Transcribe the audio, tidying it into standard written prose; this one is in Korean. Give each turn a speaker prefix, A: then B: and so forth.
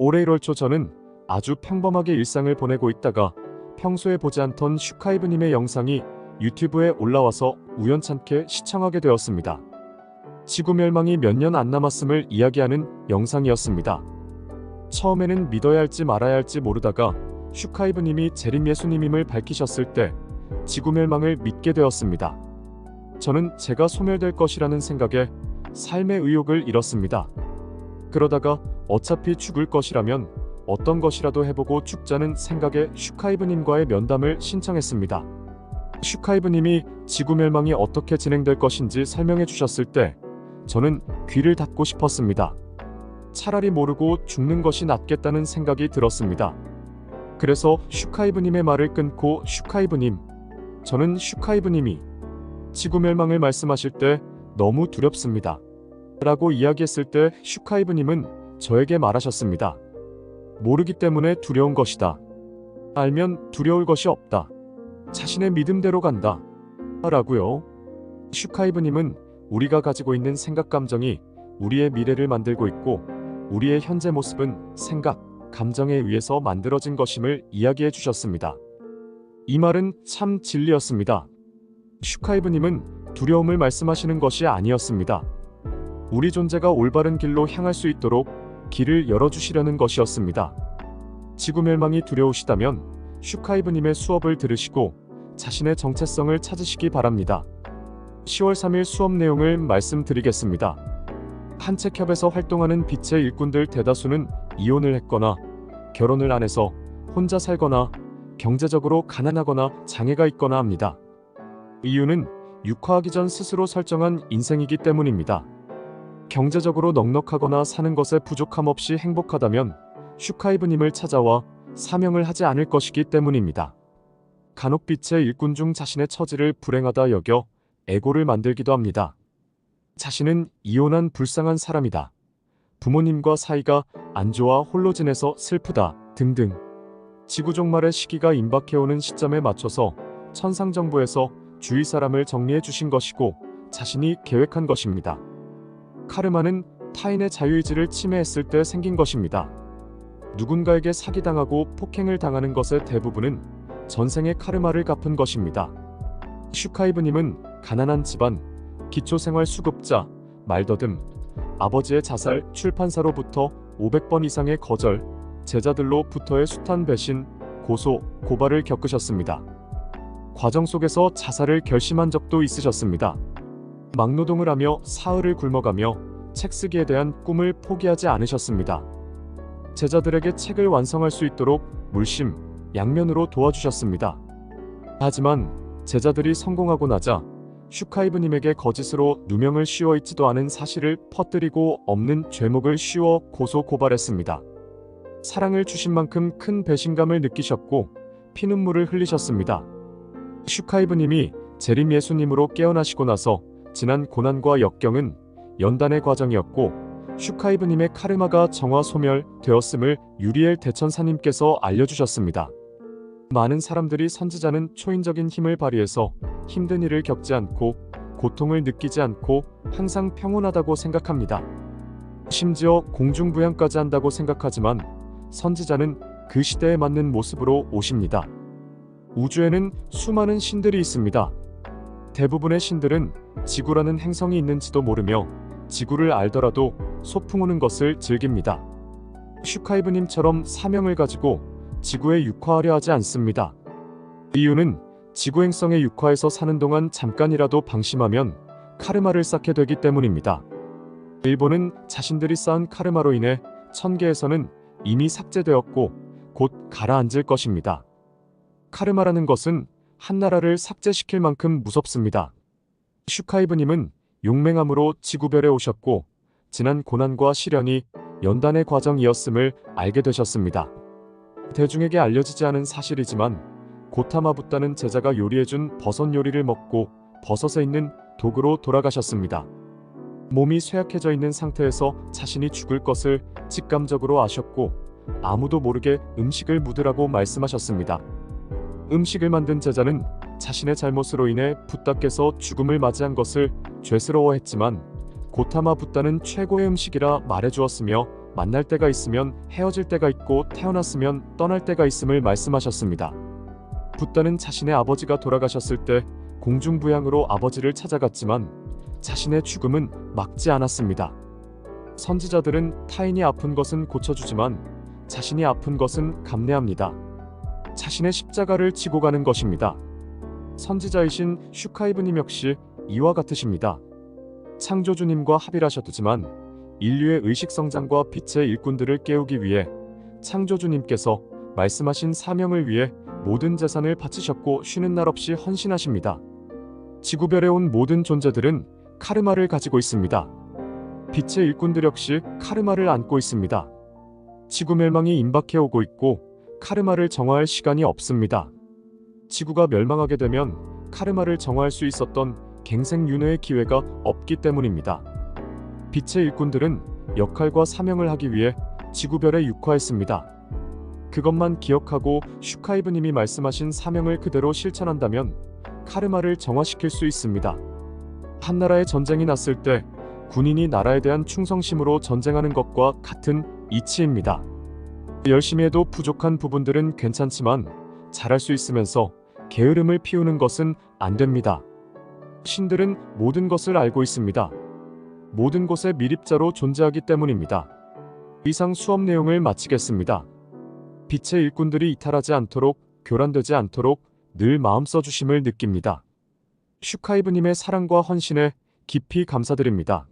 A: 올해 1월 초 저는 아주 평범하게 일상을 보내고 있다가 평소에 보지 않던 슈카이브님의 영상이 유튜브에 올라와서 우연찮게 시청하게 되었습니다. 지구 멸망이 몇 년 안 남았음을 이야기하는 영상이었습니다. 처음에는 믿어야 할지 말아야 할지 모르다가 슈카이브님이 재림 예수님임을 밝히셨을 때 지구 멸망을 믿게 되었습니다. 저는 제가 소멸될 것이라는 생각에 삶의 의욕을 잃었습니다. 그러다가 어차피 죽을 것이라면 어떤 것이라도 해보고 죽자는 생각에 슈카이브님과의 면담을 신청했습니다. 슈카이브님이 지구 멸망이 어떻게 진행될 것인지 설명해 주셨을 때 저는 귀를 닫고 싶었습니다. 차라리 모르고 죽는 것이 낫겠다는 생각이 들었습니다. 그래서 슈카이브님의 말을 끊고 슈카이브님, 저는 슈카이브님이 지구 멸망을 말씀하실 때 너무 두렵습니다. 라고 이야기했을 때 슈카이브님은 저에게 말하셨습니다. 모르기 때문에 두려운 것이다. 알면 두려울 것이 없다. 자신의 믿음대로 간다. 라고요. 슈카이브님은 우리가 가지고 있는 생각 감정이 우리의 미래를 만들고 있고 우리의 현재 모습은 생각, 감정에 의해서 만들어진 것임을 이야기해 주셨습니다. 이 말은 참 진리였습니다. 슈카이브님은 두려움을 말씀하시는 것이 아니었습니다. 우리 존재가 올바른 길로 향할 수 있도록 길을 열어주시려는 것이었습니다. 지구 멸망이 두려우시다면 슈카이브님의 수업을 들으시고 자신의 정체성을 찾으시기 바랍니다. 10월 3일 수업 내용을 말씀드리겠습니다. 한 책협에서 활동하는 빛의 일꾼들 대다수는 이혼을 했거나 결혼을 안 해서 혼자 살거나 경제적으로 가난하거나 장애가 있거나 합니다. 이유는 육화하기 전 스스로 설정한 인생이기 때문입니다. 경제적으로 넉넉하거나 사는 것에 부족함 없이 행복하다면 슈카이브님을 찾아와 사명을 하지 않을 것이기 때문입니다. 간혹 빛의 일꾼 중 자신의 처지를 불행하다 여겨 에고를 만들기도 합니다. 자신은 이혼한 불쌍한 사람이다. 부모님과 사이가 안 좋아 홀로 지내서 슬프다 등등. 지구 종말의 시기가 임박해오는 시점에 맞춰서 천상정부에서 주위 사람을 정리해 주신 것이고 자신이 계획한 것입니다. 카르마는 타인의 자유의지를 침해했을 때 생긴 것입니다. 누군가에게 사기당하고 폭행을 당하는 것의 대부분은 전생의 카르마를 갚은 것입니다. 슈카이브님은 가난한 집안, 기초생활수급자, 말더듬, 아버지의 자살, 출판사로부터 500번 이상의 거절, 제자들로부터의 숱한 배신, 고소, 고발을 겪으셨습니다. 과정 속에서 자살을 결심한 적도 있으셨습니다. 막노동을 하며 사흘을 굶어가며 책 쓰기에 대한 꿈을 포기하지 않으셨습니다. 제자들에게 책을 완성할 수 있도록 물심, 양면으로 도와주셨습니다. 하지만 제자들이 성공하고 나자 슈카이브님에게 거짓으로 누명을 씌워 있지도 않은 사실을 퍼뜨리고 없는 죄목을 씌워 고소 고발했습니다. 사랑을 주신 만큼 큰 배신감을 느끼셨고 피눈물을 흘리셨습니다. 슈카이브님이 재림 예수님으로 깨어나시고 나서 지난 고난과 역경은 연단의 과정이었고 슈카이브님의 카르마가 정화 소멸되었음을 유리엘 대천사님께서 알려주셨습니다. 많은 사람들이 선지자는 초인적인 힘을 발휘해서 힘든 일을 겪지 않고 고통을 느끼지 않고 항상 평온하다고 생각합니다. 심지어 공중부양까지 한다고 생각하지만 선지자는 그 시대에 맞는 모습으로 오십니다. 우주에는 수많은 신들이 있습니다. 대부분의 신들은 지구라는 행성이 있는지도 모르며 지구를 알더라도 소풍 오는 것을 즐깁니다. 슈카이브님처럼 사명을 가지고 지구에 육화하려 하지 않습니다. 이유는 지구 행성의 육화에서 사는 동안 잠깐이라도 방심하면 카르마를 쌓게 되기 때문입니다. 일본은 자신들이 쌓은 카르마로 인해 천계에서는 이미 삭제되었고 곧 가라앉을 것입니다. 카르마라는 것은 한 나라를 삭제시킬 만큼 무섭습니다. 슈카이브님은 용맹함으로 지구별에 오셨고 지난 고난과 시련이 연단의 과정이었음을 알게 되셨습니다. 대중에게 알려지지 않은 사실이지만 고타마 붓다는 제자가 요리해준 버섯 요리를 먹고 버섯에 있는 독으로 돌아가셨습니다. 몸이 쇠약해져 있는 상태에서 자신이 죽을 것을 직감적으로 아셨고 아무도 모르게 음식을 묻으라고 말씀하셨습니다. 음식을 만든 제자는 자신의 잘못으로 인해 붓다께서 죽음을 맞이한 것을 죄스러워했지만 고타마 붓다는 최고의 음식이라 말해주었으며 만날 때가 있으면 헤어질 때가 있고 태어났으면 떠날 때가 있음을 말씀하셨습니다. 붓다는 자신의 아버지가 돌아가셨을 때 공중부양으로 아버지를 찾아갔지만 자신의 죽음은 막지 않았습니다. 선지자들은 타인이 아픈 것은 고쳐주지만 자신이 아픈 것은 감내합니다. 자신의 십자가를 지고 가는 것입니다. 선지자이신 슈카이브님 역시 이와 같으십니다. 창조주님과 합일하셨지만 인류의 의식성장과 빛의 일꾼들을 깨우기 위해 창조주님께서 말씀하신 사명을 위해 모든 재산을 바치셨고 쉬는 날 없이 헌신하십니다. 지구별에 온 모든 존재들은 카르마를 가지고 있습니다. 빛의 일꾼들 역시 카르마를 안고 있습니다. 지구 멸망이 임박해 오고 있고 카르마를 정화할 시간이 없습니다. 지구가 멸망하게 되면 카르마를 정화할 수 있었던 갱생윤회의 기회가 없기 때문입니다. 빛의 일꾼들은 역할과 사명을 하기 위해 지구별에 육화했습니다. 그것만 기억하고 슈카이브님이 말씀하신 사명을 그대로 실천한다면 카르마를 정화시킬 수 있습니다. 한 나라의 전쟁이 났을 때 군인이 나라에 대한 충성심으로 전쟁하는 것과 같은 이치입니다. 열심히 해도 부족한 부분들은 괜찮지만 잘할 수 있으면서 게으름을 피우는 것은 안 됩니다. 신들은 모든 것을 알고 있습니다. 모든 곳에 미립자로 존재하기 때문입니다. 이상 수업 내용을 마치겠습니다. 빛의 일꾼들이 이탈하지 않도록, 교란되지 않도록 늘 마음 써주심을 느낍니다. 슈카이브님의 사랑과 헌신에 깊이 감사드립니다.